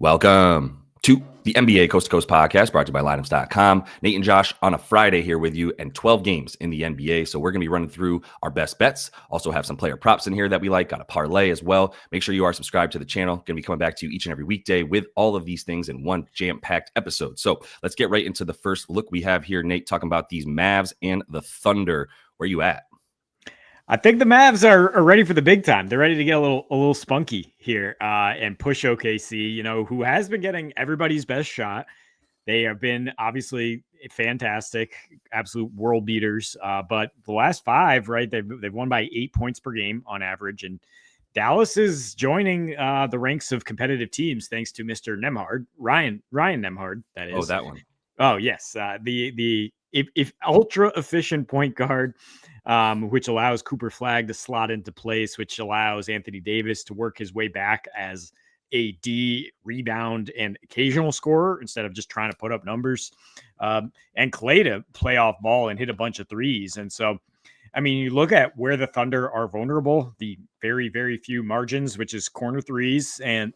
Welcome to the NBA Coast to Coast podcast brought to you by Lineups.com. Nate and Josh on a Friday here with you and 12 games in the NBA. So we're going to be running through our best bets. Also have some player props in here that we like. Got a parlay as well. Make sure you are subscribed to the channel. Going to be coming back to you each and every weekday with all of these things in one jam-packed episode. So let's get right into the first look we have here. Nate, talking about these Mavs and the Thunder. Where you at? I think the Mavs are ready for the big time. They're ready to get a little spunky here and push OKC, who has been getting everybody's best shot. They have been obviously fantastic, absolute world beaters. But the last five, right, they've won by 8 points per game on average. And Dallas is joining the ranks of competitive teams thanks to Mr. Nembhard, Ryan Nembhard, that is. Oh, that one. Oh, yes. The ultra efficient point guard, which allows Cooper Flagg to slot into place, which allows Anthony Davis to work his way back as a D, rebound, and occasional scorer instead of just trying to put up numbers, and Clay to play off ball and hit a bunch of threes. And so, I mean, you look at where the Thunder are vulnerable, the very, very few margins, which is corner threes and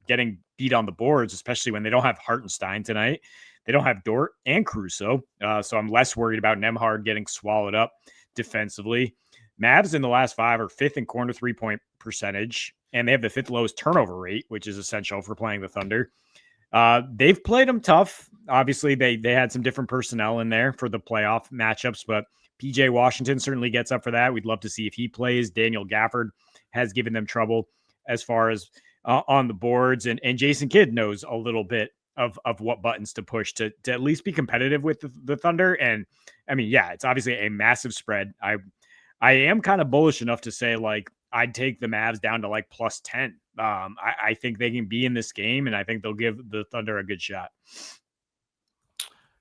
getting beat on the boards, especially when they don't have Hartenstein tonight. They don't have Dort and Caruso, so I'm less worried about Nembhard getting swallowed up defensively. Mavs in the last five are fifth in corner three-point percentage, and they have the fifth lowest turnover rate, which is essential for playing the Thunder. They've played them tough. Obviously, they had some different personnel in there for the playoff matchups, but PJ Washington certainly gets up for that. We'd love to see if he plays. Daniel Gafford has given them trouble as far as on the boards, and Jason Kidd knows a little bit of what buttons to push to at least be competitive with the Thunder. And I mean, yeah, it's obviously a massive spread. I am kind of bullish enough to say, like, I'd take the Mavs down to like plus 10. I think they can be in this game, and I think they'll give the Thunder a good shot.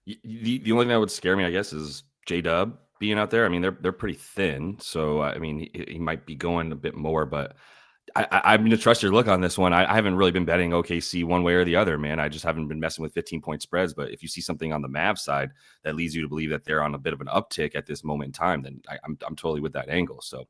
The only thing that would scare me, I guess, is J-Dub being out there. I mean, they're pretty thin. So, I mean, he might be going a bit more, but I'm going to trust your look on this one. I haven't really been betting OKC one way or the other, man. I just haven't been messing with 15-point spreads. But if you see something on the Mavs side that leads you to believe that they're on a bit of an uptick at this moment in time, then I'm totally with that angle. So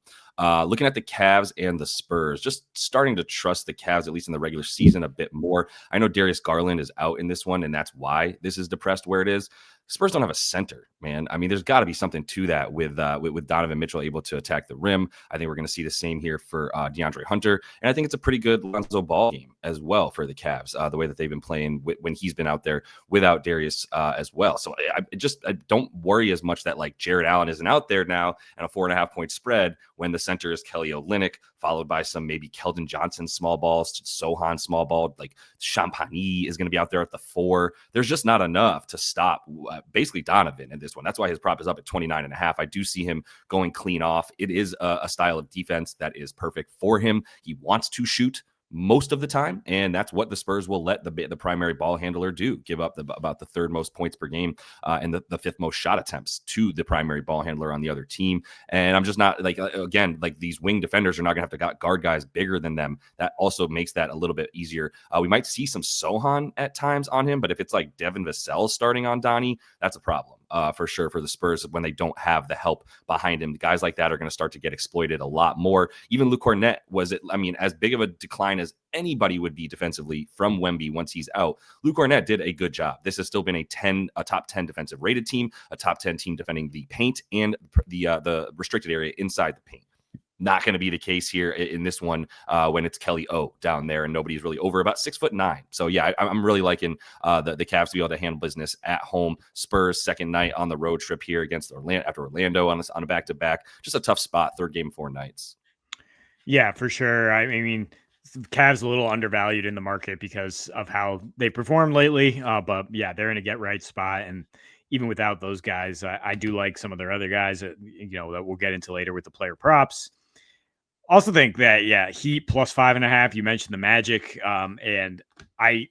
looking at the Cavs and the Spurs, just starting to trust the Cavs, at least in the regular season, a bit more. I know Darius Garland is out in this one, and that's why this is depressed where it is. Spurs don't have a center, man. I mean, there's got to be something to that with Donovan Mitchell able to attack the rim. I think we're going to see the same here for DeAndre Hunter. And I think it's a pretty good Lonzo Ball game as well for the Cavs, the way that they've been playing when he's been out there without Darius as well. So I don't worry as much that like Jared Allen isn't out there now and a 4.5-point spread when the center is Kelly Olynyk, followed by some maybe Keldon Johnson small balls, Sohan small ball, like Champagny is going to be out there at the 4. There's just not enough to stop basically Donovan in this one. That's why his prop is up at 29.5. I do see him going clean off. It is a style of defense that is perfect for him. He wants to shoot most of the time, and that's what the Spurs will let the primary ball handler do, give up about the third most points per game and the fifth most shot attempts to the primary ball handler on the other team. And I'm just not like, again, like these wing defenders are not gonna have to guard guys bigger than them. That also makes that a little bit easier. We might see some Sohan at times on him, but if it's like Devin Vassell starting on Donnie, that's a problem. For sure for the Spurs when they don't have the help behind him. Guys like that are going to start to get exploited a lot more. Even Luke Kornet as big of a decline as anybody would be defensively from Wemby once he's out. Luke Kornet did a good job. This has still been a top 10 defensive rated team, a top 10 team defending the paint and the restricted area inside the paint. Not going to be the case here in this one when it's Kelly O down there and nobody's really over about 6'9". So yeah, I'm really liking the Cavs to be able to handle business at home. Spurs second night on the road trip here against Orlando on a back-to-back. Just a tough spot, third game, 4 nights. Yeah, for sure. I mean, Cavs a little undervalued in the market because of how they performed lately. But yeah, they're in a get right spot. And even without those guys, I do like some of their other guys that we'll get into later with the player props. Also think that, yeah, Heat plus 5.5. You mentioned the Magic, and I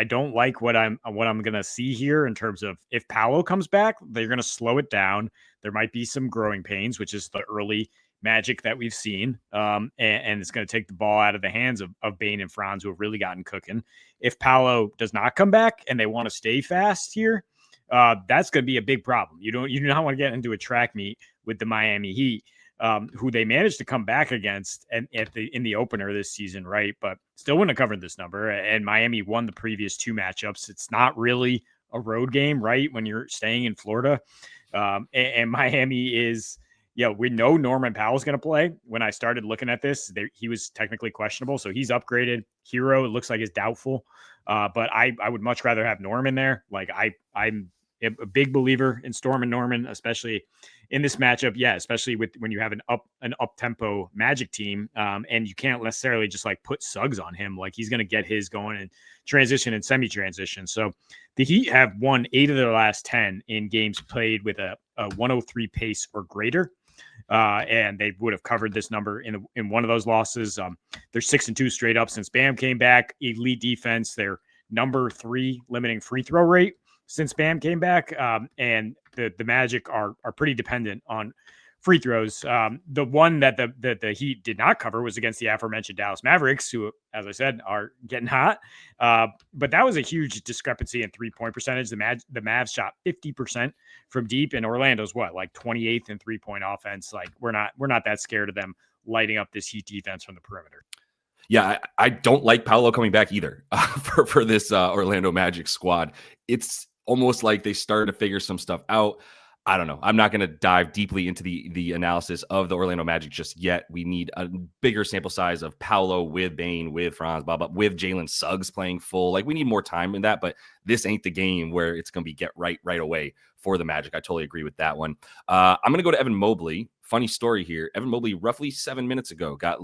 don't like what I'm going to see here in terms of if Paolo comes back, they're going to slow it down. There might be some growing pains, which is the early Magic that we've seen, and it's going to take the ball out of the hands of Bane and Franz, who have really gotten cooking. If Paolo does not come back and they want to stay fast here, that's going to be a big problem. You do not want to get into a track meet with the Miami Heat. who they managed to come back against in the opener this season, right? But still wouldn't have covered this number. And Miami won the previous 2 matchups. It's not really a road game, right? When you're staying in Florida, and Miami is. Yeah, we know Norman Powell's going to play. When I started looking at this, he was technically questionable, so he's upgraded. Hero, it looks like, is doubtful, but I would much rather have Norman there. Like I'm a big believer in Storm and Norman, especially in this matchup. Yeah, especially when you have an up tempo Magic team, and you can't necessarily just like put Suggs on him. Like he's going to get his going in transition and semi transition. So the Heat have won 8 of their last 10 in games played with a 103 pace or greater. And they would have covered this number in one of those losses. They're 6-2 straight up since Bam came back. Elite defense. They're number 3 limiting free throw rate since Bam came back. And the Magic are pretty dependent on free throws. The one that the Heat did not cover was against the aforementioned Dallas Mavericks, who, as I said, are getting hot. But that was a huge discrepancy in 3-point percentage. The Mavs shot 50% from deep, and Orlando's like 28th in 3-point offense. Like we're not that scared of them lighting up this Heat defense from the perimeter. Yeah, I don't like Paolo coming back either for this Orlando Magic squad. It's almost like they started to figure some stuff out. I don't know. I'm not going to dive deeply into the analysis of the Orlando Magic just yet. We need a bigger sample size of Paolo with Bane, with Franz, blah, blah, with Jalen Suggs playing full. Like we need more time in that, but this ain't the game where it's going to be get right away for the Magic. I totally agree with that one. I'm going to go to Evan Mobley. Funny story here. Evan Mobley, roughly 7 minutes ago, got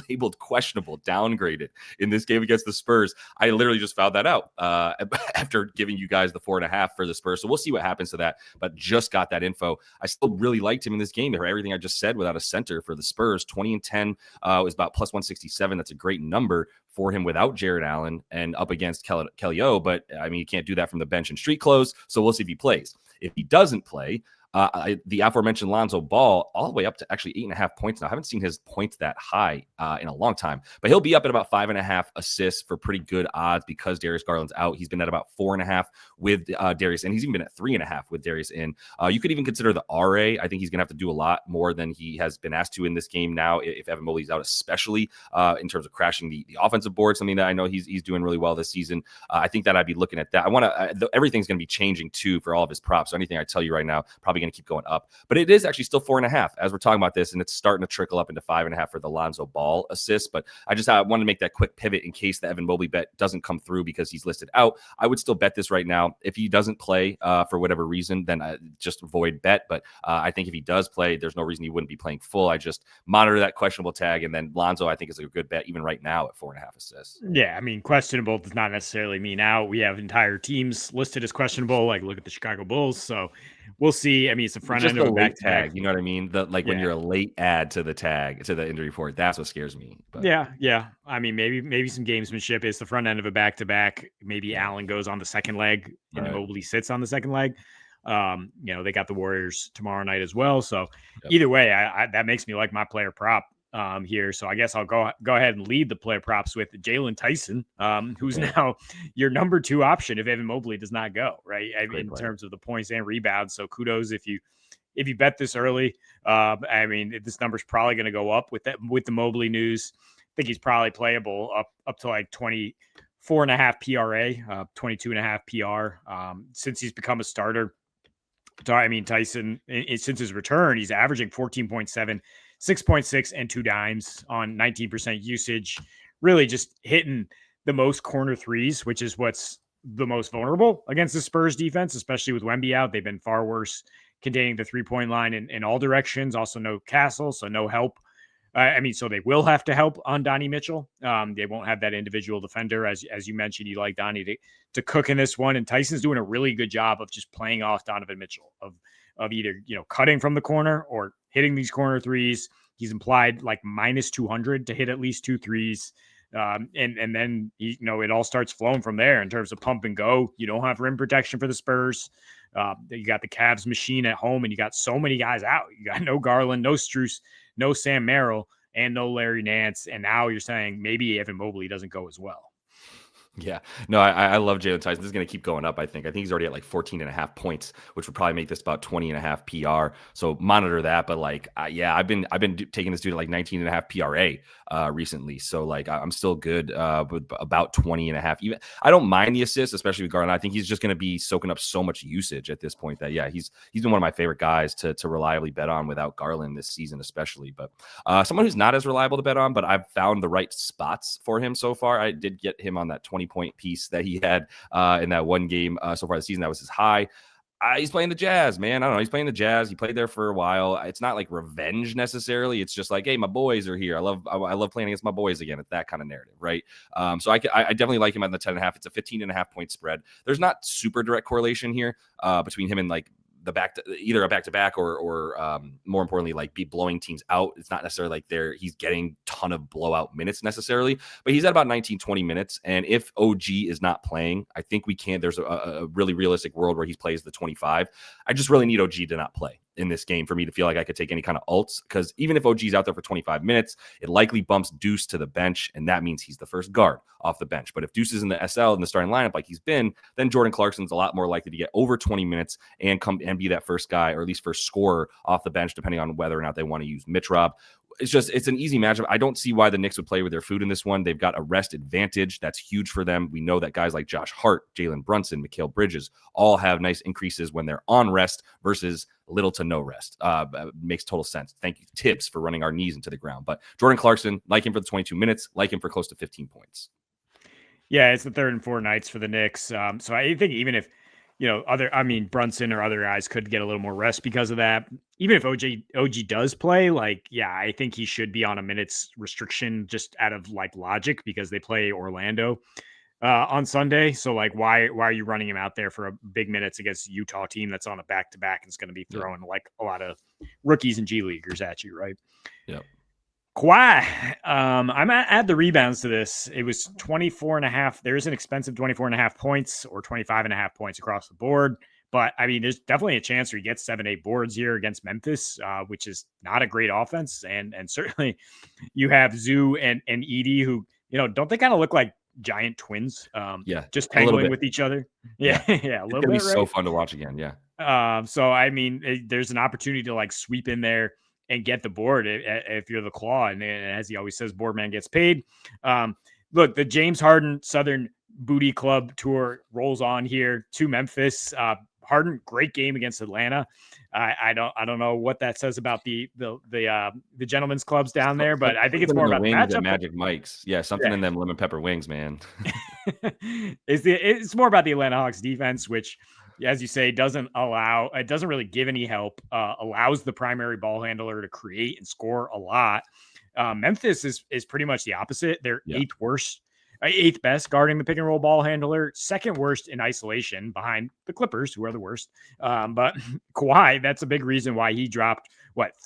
labeled questionable, downgraded in this game against the Spurs. I literally just found that out after giving you guys the 4.5 for the Spurs. So we'll see what happens to that, but just got that info. I still really liked him in this game. Everything I just said without a center for the Spurs. 20-10 was about plus 167. That's a great number for him without Jared Allen and up against Kelly O. But I mean, you can't do that from the bench in street clothes. So we'll see if he plays. If he doesn't play, the aforementioned Lonzo Ball all the way up to actually 8.5 points now. I haven't seen his points that high in a long time, but he'll be up at about 5.5 assists for pretty good odds because Darius Garland's out. He's been at about 4.5 with Darius, and he's even been at 3.5 with Darius in. You could even consider the RA. I think he's going to have to do a lot more than he has been asked to in this game now if Evan Mobley's out, especially in terms of crashing the offensive board, something that I know he's doing really well this season. I think that I'd be looking at that. I want to everything's going to be changing too for all of his props. So anything I tell you right now, probably going to keep going up, but it is actually still 4.5 as we're talking about this, and it's starting to trickle up into 5.5 for the Lonzo Ball assist. But I wanted to make that quick pivot in case the Evan Mobley bet doesn't come through because he's listed out. I would still bet this right now. If he doesn't play for whatever reason, then I just avoid bet. But I think if he does play, there's no reason he wouldn't be playing full. I just monitor that questionable tag, and then Lonzo I think is a good bet even right now at 4.5 assists. Yeah, I mean, questionable does not necessarily mean out. We have entire teams listed as questionable. Like look at the Chicago Bulls. So we'll see. I mean, it's a front end of a back tag. You know what I mean? When you're a late add to the tag to the injury report, that's what scares me. But. Yeah. I mean, maybe some gamesmanship is the front end of a back to back. Maybe Allen goes on the second leg and Mobley sits on the second leg. They got the Warriors tomorrow night as well. So either way, I that makes me like my player prop here. So I guess I'll go ahead and lead the player props with Jalen Tyson, who's now your number 2 option if Evan Mobley does not go, right? In terms of the points and rebounds. So kudos if you bet this early. I mean, this number's probably going to go up with the Mobley news. I think he's probably playable up to like 24.5 PRA, 22.5 PR. Since he's become a starter. I mean, Tyson, since his return, he's averaging 14.7, 6.6, and 2 dimes on 19% usage. Really just hitting the most corner threes, which is what's the most vulnerable against the Spurs defense, especially with Wemby out. They've been far worse containing the 3-point line in all directions. Also no Castle, so no help. So they will have to help on Donnie Mitchell. They won't have that individual defender. As you mentioned, you like Donnie to cook in this one. And Tyson's doing a really good job of just playing off Donovan Mitchell, of either, cutting from the corner or hitting these corner threes. He's implied like minus 200 to hit at least 2 threes. And then, it all starts flowing from there in terms of pump and go. You don't have rim protection for the Spurs. You got the Cavs machine at home, and you got so many guys out. You got no Garland, no Strus, no Sam Merrill, and no Larry Nance. And now you're saying maybe Evan Mobley doesn't go as well. Yeah, no, I love Jalen Tyson. This is going to keep going up. I think he's already at like 14 and a half points, which would probably make this about 20 and a half PR. So monitor that. But like, yeah, I've been taking this dude at like 19 and a half PRA recently. So like, I'm still good with about 20 and a half. Even I don't mind the assists, especially with Garland. I think he's just going to be soaking up so much usage at this point that yeah, he's been one of my favorite guys to reliably bet on without Garland this season, especially. But someone who's not as reliable to bet on, but I've found the right spots for him so far. I did get him on that 20-point piece that he had in that one game so far this season. That was his high. He's playing the Jazz, man. I don't know. He's playing the Jazz. He played there for a while. It's not like revenge necessarily. It's just like, hey, my boys are here. I love playing against my boys again. It's that kind of narrative, right? So I definitely like him at the 10.5. It's a 15.5 point spread. There's not super direct correlation here between him and like either a back-to-back or more importantly, like be blowing teams out. It's not necessarily like he's getting ton of blowout minutes necessarily, but he's at about 19, 20 minutes. And if OG is not playing, I think there's a really realistic world where he plays the 25. I just really need OG to not play in this game for me to feel like I could take any kind of alts, because even if OG's out there for 25 minutes, it likely bumps Deuce to the bench, and that means he's the first guard off the bench. But if Deuce is in the SL in the starting lineup like he's been, then Jordan Clarkson's a lot more likely to get over 20 minutes and come and be that first guy, or at least first scorer off the bench, depending on whether or not they want to use Mitch Rob. It's an easy matchup. I don't see why the Knicks would play with their food in this one. They've got a rest advantage. That's huge for them. We know that guys like Josh Hart, Jalen Brunson, Mikal Bridges all have nice increases when they're on rest versus little to no rest. Makes total sense. Thank you, Tibbs, for running our knees into the ground. But Jordan Clarkson, like him for the 22 minutes, like him for close to 15 points. Yeah, it's the third and four nights for the Knicks. So I think even if, Brunson or other guys could get a little more rest because of that. Even if OG does play, like, yeah, I think he should be on a minutes restriction just out of like logic, because they play Orlando on Sunday. So like, why are you running him out there for a big minutes against a Utah team that's on a back-to-back and is going to be throwing like a lot of rookies and G Leaguers at you, right? Yep. Kawhi, I'm add the rebounds to this. It was 24.5. There's an expensive 24.5 points or 25.5 points across the board. But I mean, there's definitely a chance where he gets 7-8 boards here against Memphis, which is not a great offense. And certainly you have Zoo and Edie, who, don't they kind of look like giant twins? Yeah. Just tangling with each other. Yeah. Yeah. A little bit. It's going to be so fun to watch again. Yeah. So, I mean, there's an opportunity to like sweep in there and get the board if you're the Claw. And as he always says, board man gets paid. Look, the James Harden Southern Booty Club tour rolls on here to Memphis. Harden, great game against Atlanta. I don't know what that says about the gentlemen's clubs down there, but I think it's more about the matchup. Magic Mike's. Yeah, something in them lemon pepper wings, man. It's more about the Atlanta Hawks defense, which, as you say, doesn't really give any help, allows the primary ball handler to create and score a lot. Memphis is pretty much the opposite. They're eighth best guarding the pick and roll ball handler, second worst in isolation behind the Clippers, who are the worst. But Kawhi, that's a big reason why he dropped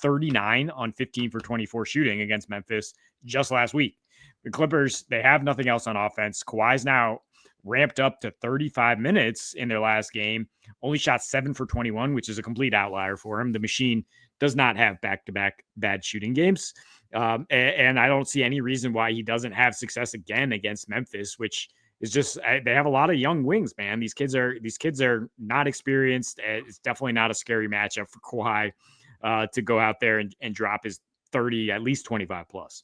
39 on 15 for 24 shooting against Memphis just last week. The Clippers, they have nothing else on offense. Kawhi's now ramped up to 35 minutes in their last game, only shot 7 for 21, which is a complete outlier for him. The machine does not have back-to-back bad shooting games. And I don't see any reason why he doesn't have success again against Memphis, which is just, they have a lot of young wings, man. These kids are not experienced. It's definitely not a scary matchup for Kawhi to go out there and drop his 30, at least 25 plus.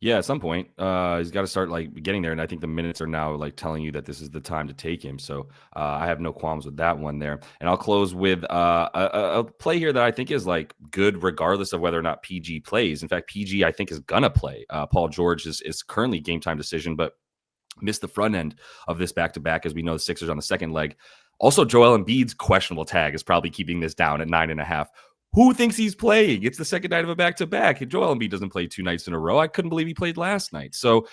Yeah, at some point, he's got to start like getting there, and I think the minutes are now like telling you that this is the time to take him. So I have no qualms with that one there. And I'll close with a play here that I think is like good, regardless of whether or not PG plays. In fact, PG I think is gonna play. Paul George is currently game time decision, but missed the front end of this back to back, as we know the Sixers on the second leg. Also, Joel Embiid's questionable tag is probably keeping this down at 9.5. Who thinks he's playing? It's the second night of a back-to-back. Joel Embiid doesn't play 2 nights in a row. I couldn't believe he played last night. So,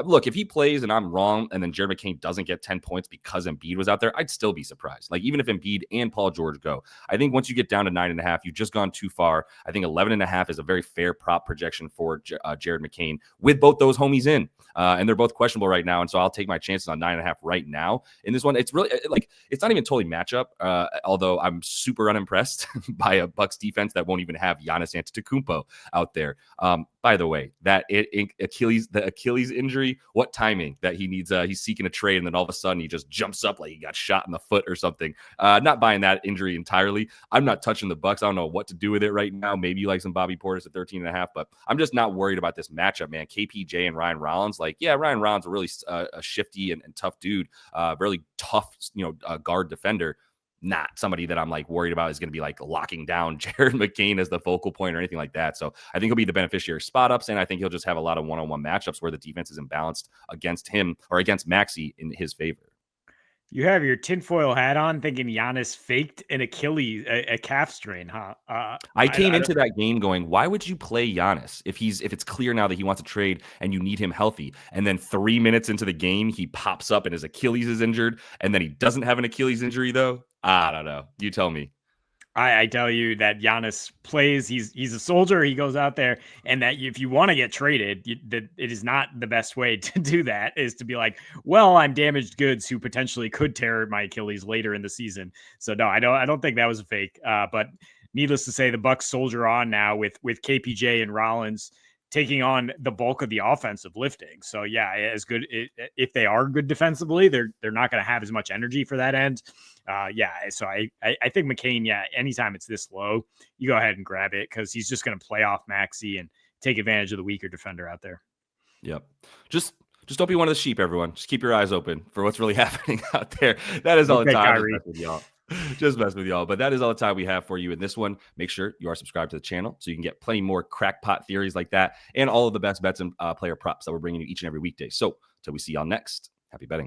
look, if he plays and I'm wrong and then Jared McCain doesn't get 10 points because Embiid was out there, I'd still be surprised. Like, even if Embiid and Paul George go, I think once you get down to 9.5, you've just gone too far. I think 11.5 is a very fair prop projection for Jared McCain with both those homies in. And they're both questionable right now. And so I'll take my chances on 9.5 right now. In this one, it's really like, it's not even totally matchup, although I'm super unimpressed by a Bucks Bucks defense that won't even have Giannis Antetokounmpo out there. By the way, the Achilles injury, what timing that he needs, he's seeking a trade and then all of a sudden he just jumps up like he got shot in the foot or something. Not buying that injury entirely. I'm not touching the Bucks. I don't know what to do with it right now. Maybe you like some Bobby Portis at 13.5, but I'm just not worried about this matchup, man. KPJ and Ryan Rollins, like, yeah, Ryan Rollins a really a shifty and tough dude, really tough, guard defender. Not somebody that I'm like worried about is going to be like locking down Jared McCain as the focal point or anything like that. So I think he'll be the beneficiary of spot ups, and I think he'll just have a lot of one-on-one matchups where the defense is imbalanced against him or against Maxey in his favor. You have your tinfoil hat on, thinking Giannis faked an Achilles, a calf strain, huh? I came into that game going, why would you play Giannis if it's clear now that he wants to trade and you need him healthy? And then 3 minutes into the game, he pops up and his Achilles is injured, and then he doesn't have an Achilles injury though. I don't know. You tell me. I tell you that Giannis plays. He's a soldier. He goes out there, and that if you want to get traded, that it is not the best way to do that. Is to be like, well, I'm damaged goods who potentially could tear my Achilles later in the season. So no, I don't think that was a fake. But needless to say, the Bucks soldier on now with KPJ and Rollins taking on the bulk of the offensive lifting. So yeah, as good if they are good defensively, they're not going to have as much energy for that end. So I think McCain, anytime it's this low, you go ahead and grab it because he's just going to play off Maxey and take advantage of the weaker defender out there. Yep. Just don't be one of the sheep, everyone. Just keep your eyes open for what's really happening out there. That is all the time. Just mess with y'all. But that is all the time we have for you in this one. Make sure you are subscribed to the channel so you can get plenty more crackpot theories like that and all of the best bets and player props that we're bringing you each and every weekday. So till we see y'all next, happy betting.